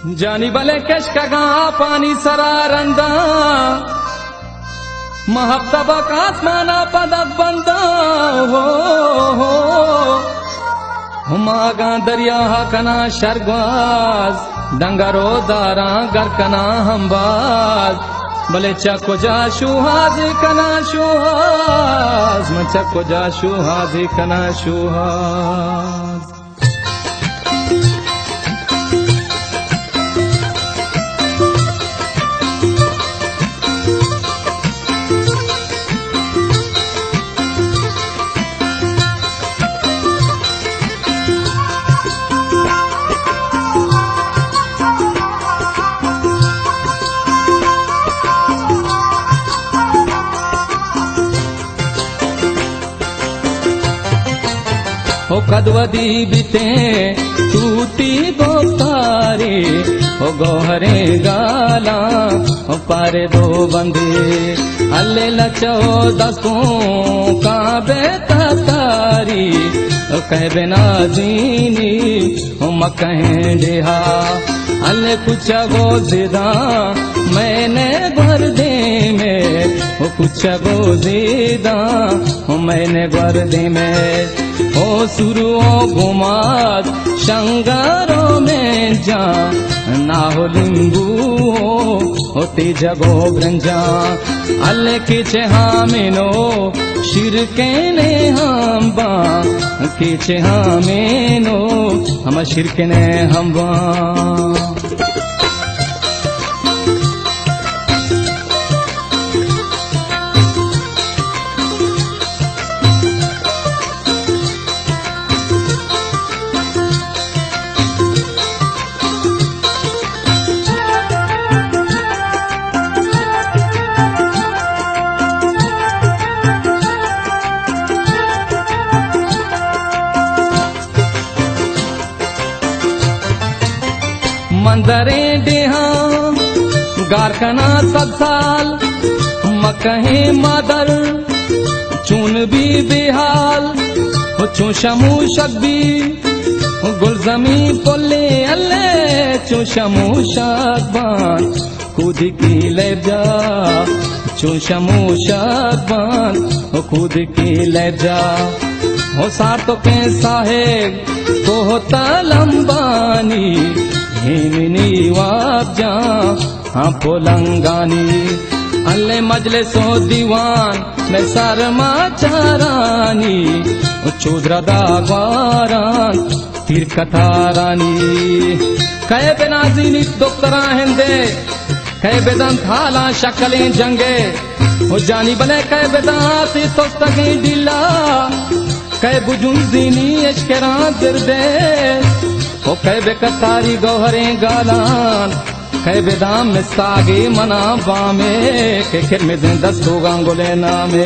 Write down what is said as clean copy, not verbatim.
जानी बले कश कगा पानी सरारंदा महब्तब आसमाना पदक बंदा हो मागा दरिया कना शरगवाज डंगरो दारा गरकना हमबाज भले चको जा शुहाज कना शुहाज म चको जा शुहाज कना शुहाज। हो कदवदी बिते टूटी बोतारे हो गोहरे गाला हो पारे दो बंदे अल्ले लचो दसों का बेता तारी हो कह बिना जीनी हो मकहें डेहा अल्ले कुछ गो जिदा मैंने भर दे में हो कुछ गो जिदा हो मैंने भर दे में हो सुरुओ गुमाद शंगारों में जा ना हो लिंबू हो तेजगो ब्रंजा अल्ले किचे हामिनो शिरके ने हम बा किचे हामिनो हम शिरके ने हम बा। मंदरे डेहा गारकना सब साल मकहे मादर चून भी बेहाल हो चू शमू शब्बी गुलजमी पोले अल्ले चू शमू शाबान कूद की ले जा चू शमू शाबान हो कूद की ले जा हो सार तो के साहेब तो होता लंबानी हिमनी वाजा हाँ पोलंगानी अल्ले मजले सो दीवान मैं सारमा चारानी चौधरा ग्वारान तीर कथा रानी कहे बेनाजीनी दोस्तरा हिंदे कहे बेदन थाला शक्लें जंगे हो जानी बले कहे बेदाती तोस्तगी डिला कहे बुजुन जीनी एशकरा दिरदे हो कहे बेकतारी गौहरे गालान कहे बेदाम में सागे मना बामे के खिर में दस्तों गांगुले नामे।